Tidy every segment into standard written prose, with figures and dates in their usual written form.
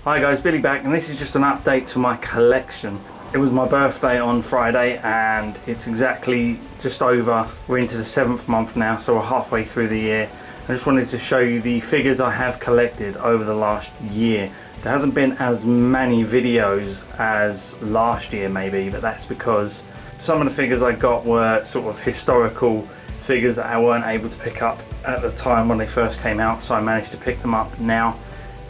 Hi guys, Billy back, and this is just an update to my collection. It was my birthday on Friday and it's exactly just over, we're into the 7th month now, so we're halfway through the year. I just wanted to show you the figures I have collected over the last year. There hasn't been as many videos as last year maybe, but that's because some of the figures I got were sort of historical figures that I weren't able to pick up at the time when they first came out, so I managed to pick them up now.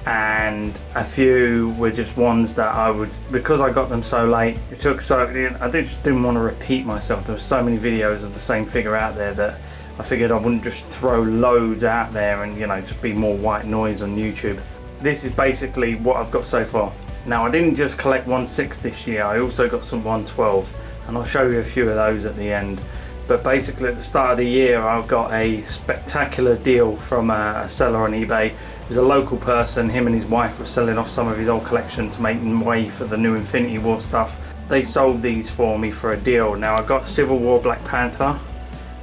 And a few were just ones that I would, because I got them so late, it took so, I just didn't want to repeat myself. There were so many videos of the same figure out there that I figured I wouldn't just throw loads out there and, you know, just be more white noise on YouTube. This is basically what I've got so far. Now, I didn't just collect 1/6 this year, I also got some 1/12, and I'll show you a few of those at the end. But basically at the start of the year I got a spectacular deal from a seller on eBay. It was a local person. Him and his wife were selling off some of his old collection to make way for the new Infinity War stuff. They sold these for me for a deal. Now I got Civil War Black Panther,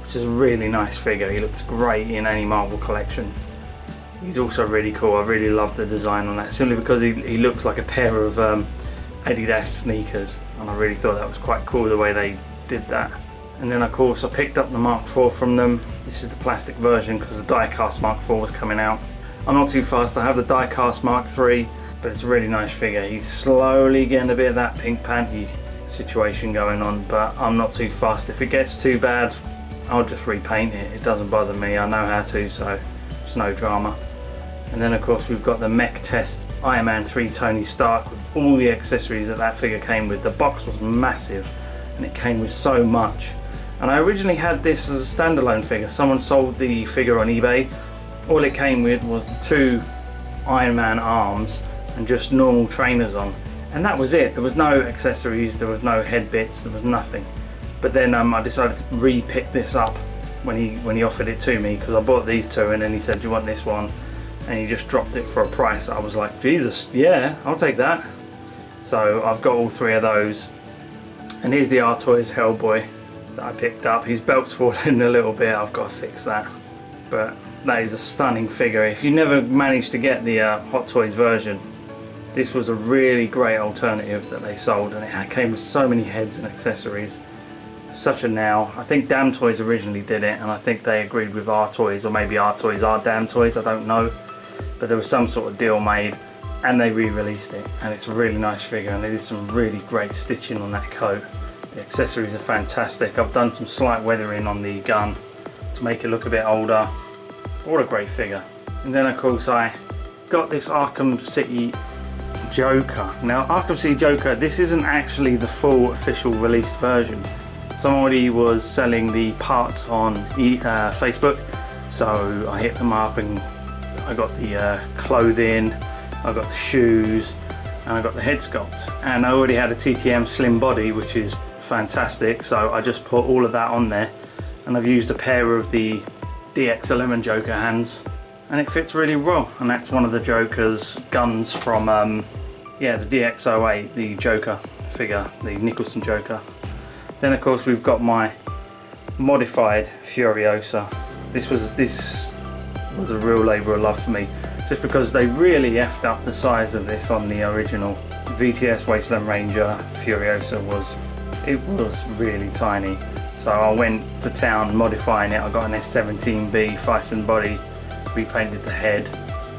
which is a really nice figure. He looks great in any Marvel collection. He's also really cool. I really love the design on that, simply because he looks like a pair of Adidas sneakers, and I really thought that was quite cool the way they did that. And then of course I picked up the Mark IV from them. This is the plastic version because the die-cast Mark IV was coming out. I'm not too fast, I have the die-cast Mark III, but it's a really nice figure. He's slowly getting a bit of that pink panty situation going on, but I'm not too fast. If it gets too bad, I'll just repaint it. It doesn't bother me, I know how to, so it's no drama. And then of course we've got the Mech Test Iron Man 3 Tony Stark with all the accessories that figure came with. The box was massive and it came with so much. And I originally had this as a standalone figure. Someone sold the figure on eBay. All it came with was 2 Iron Man arms and just normal trainers on. And that was it. There was no accessories, there was no head bits, there was nothing. But then I decided to re-pick this up when he offered it to me, because I bought these 2 and then he said, do you want this one? And he just dropped it for a price. I was like, Jesus, yeah, I'll take that. So I've got all 3 of those. And here's the R-Toys Hellboy that I picked up. His belt's falling a little bit, I've got to fix that. But that is a stunning figure. If you never managed to get the Hot Toys version, this was a really great alternative that they sold, and it came with so many heads and accessories. Such a now. I think Damn Toys originally did it, and I think they agreed with R-Toys, or maybe R-Toys are Damn Toys, I don't know. But there was some sort of deal made and they re-released it, and it's a really nice figure, and there is some really great stitching on that coat. The accessories are fantastic. I've done some slight weathering on the gun to make it look a bit older. What a great figure. And then of course I got this Arkham City Joker. Now Arkham City Joker, this isn't actually the full official released version. Somebody was selling the parts on Facebook, so I hit them up and I got the clothing, I got the shoes, and I got the head sculpt. And I already had a TTM slim body, which is fantastic, so I just put all of that on there, and I've used a pair of the DX11 Joker hands, and it fits really well. And that's one of the Joker's guns from yeah, the DX08, the Joker figure, the Nicholson Joker. Then of course we've got my modified Furiosa. This was a real labour of love for me, just because they really effed up the size of this on the original. VTS Wasteland Ranger Furiosa was really tiny. So I went to town modifying it. I got an S17B Thyssen body, repainted the head,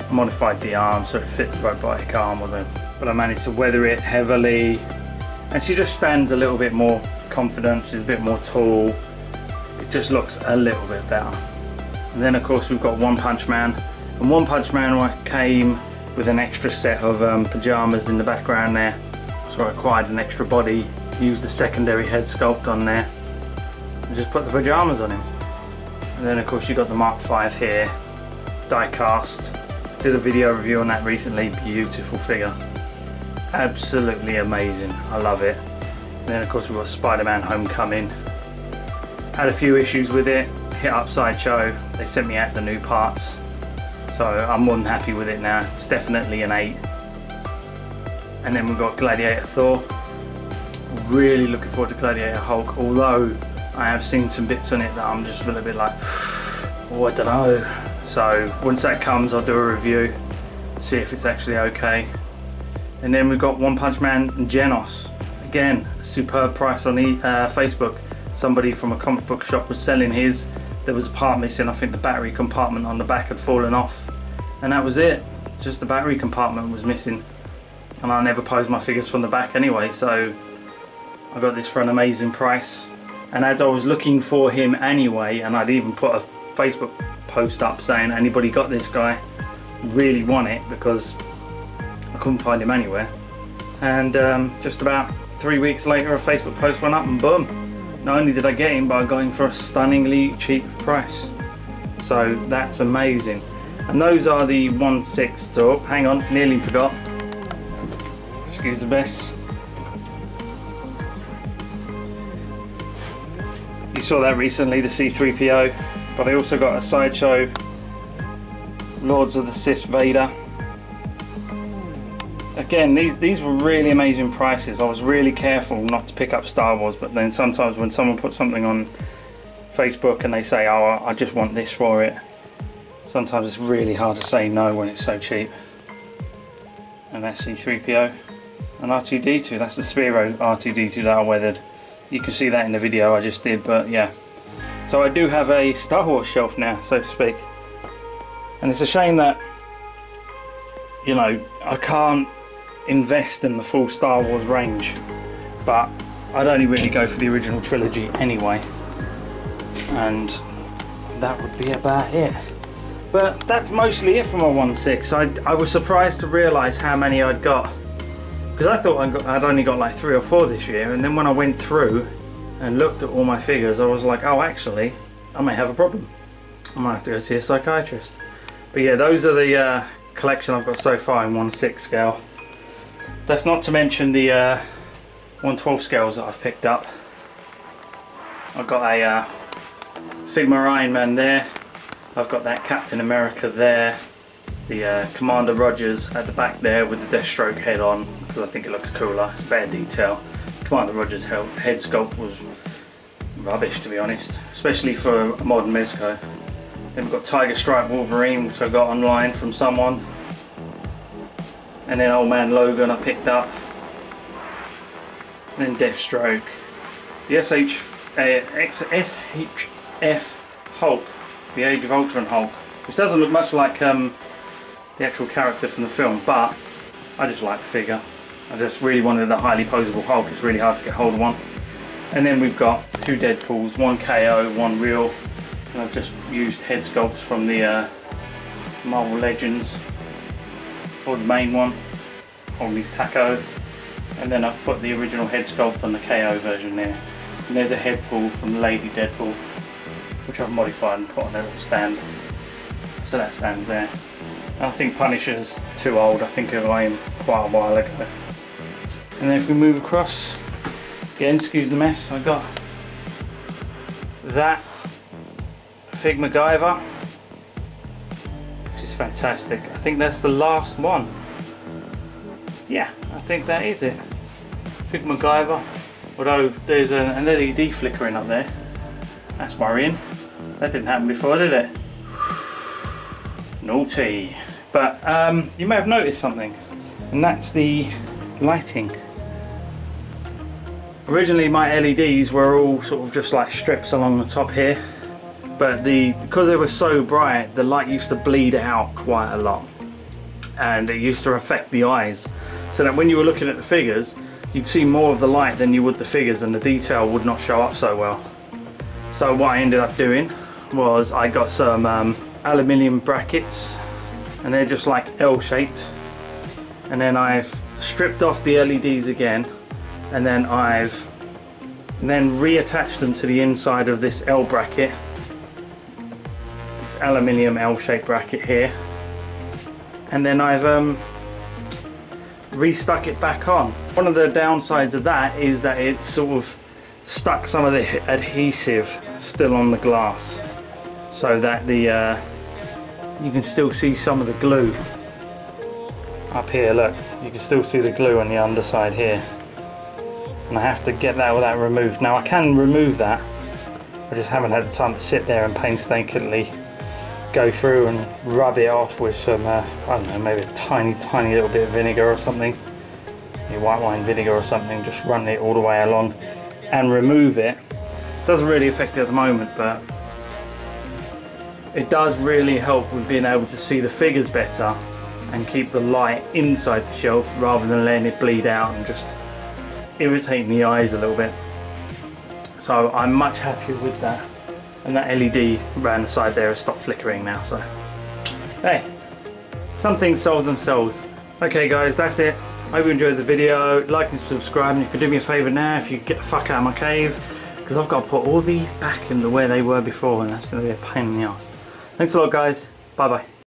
modified the arm so it fit the robotic arm of it. But I managed to weather it heavily, and she just stands a little bit more confident, she's a bit more tall. It just looks a little bit better. And then of course we've got One Punch Man. And One Punch Man came with an extra set of pyjamas in the background there. So I acquired an extra body, used the secondary head sculpt on there, and just put the pyjamas on him. And then of course you got the Mark V here, die cast. Did a video review on that recently. Beautiful figure, absolutely amazing, I love it. And then of course we've got Spider-Man Homecoming. Had a few issues with it, hit up Sideshow, they sent me out the new parts, so I'm more than happy with it now. It's definitely an 8. And then we've got Gladiator Thor. Really looking forward to Gladiator Hulk, although I have seen some bits on it that I'm just a little bit like, oh, I don't know. So once that comes, I'll do a review, see if it's actually okay. And then we've got One Punch Man and Genos. Again, a superb price on Facebook. Somebody from a comic book shop was selling his. There was a part missing. I think the battery compartment on the back had fallen off. And that was it. Just the battery compartment was missing. And I never posed my figures from the back anyway, so I got this for an amazing price. And as I was looking for him anyway, and I'd even put a Facebook post up saying, anybody got this guy? Really want it, because I couldn't find him anywhere. And just about 3 weeks later, a Facebook post went up and boom. Not only did I get him, but I got him for a stunningly cheap price. So that's amazing. And those are the 1/6. So hang on, nearly forgot. Excuse the mess. You saw that recently, the C3PO. But I also got a Sideshow Lords of the Sith Vader. Again, these were really amazing prices. I was really careful not to pick up Star Wars, but then sometimes when someone puts something on Facebook and they say, oh, I just want this for it, sometimes it's really hard to say no when it's so cheap. And that's C3PO and R2-D2. That's the Sphero R2-D2 that I weathered. You can see that in the video I just did, but yeah. So I do have a Star Wars shelf now, so to speak. And it's a shame that, you know, I can't invest in the full Star Wars range, but I'd only really go for the original trilogy anyway, and that would be about it. But that's mostly it for my 1/6. I was surprised to realise how many I'd got, because I thought I'd only got like 3 or 4 this year, and then when I went through and looked at all my figures, I was like, oh, actually I may have a problem. I might have to go see a psychiatrist. But yeah, those are the collection I've got so far in 1/6 scale. That's not to mention the 1/12 scales that I've picked up. I've got a Figma Iron Man there. I've got that Captain America there. The Commander Rogers at the back there with the Deathstroke head on, because I think it looks cooler. It's better detail. Commander Rogers' head sculpt was rubbish, to be honest, especially for a modern mezco. Then we've got Tiger Stripe Wolverine, which I got online from someone. And then Old Man Logan I picked up. And then Deathstroke. The SHF Hulk, the Age of Ultron Hulk, which doesn't look much like the actual character from the film, but I just like the figure. I just really wanted a highly posable Hulk. It's really hard to get hold of one. And then we've got 2 Deadpools, 1 KO, 1 real. And I've just used head sculpts from the Marvel Legends for the main one, on these taco, and then I've put the original head sculpt on the KO version there. And there's a head pull from Lady Deadpool, which I've modified and put on a little stand, so that stands there. And I think Punisher's too old. I think I got him quite a while ago. And then if we move across, again, excuse the mess, I got that Fig MacGyver, which is fantastic. I think that's the last one. Yeah, I think that is it. Fig MacGyver, although there's an LED flickering up there. That's worrying. That didn't happen before, did it? Naughty. But you may have noticed something, and that's the lighting. Originally my LEDs were all sort of just like strips along the top here, but because they were so bright, the light used to bleed out quite a lot, and it used to affect the eyes, so that when you were looking at the figures, you'd see more of the light than you would the figures, and the detail would not show up so well. So what I ended up doing was I got some aluminium brackets, and they're just like L-shaped, and then I've stripped off the LEDs again, and then I've reattached them to the inside of this L bracket, this aluminium L-shaped bracket here, and then I've restuck it back on. One of the downsides of that is that it's sort of stuck some of the adhesive still on the glass, so that the you can still see some of the glue up here. Look, you can still see the glue on the underside here, and I have to get that removed. Now I can remove that, I just haven't had the time to sit there and painstakingly go through and rub it off with some I don't know, maybe a tiny little bit of vinegar or something. your white wine vinegar or something, just run it all the way along and remove it. Doesn't really affect it at the moment, but it does really help with being able to see the figures better and keep the light inside the shelf rather than letting it bleed out and just irritating the eyes a little bit. So I'm much happier with that, and that LED around the side there has stopped flickering now, so hey, some things solve themselves. Okay guys, that's it. I hope you enjoyed the video. Like and subscribe, and you can do me a favour now if you get the fuck out of my cave, because I've got to put all these back in the way they were before, and that's going to be a pain in the ass. Thanks a lot guys, bye bye.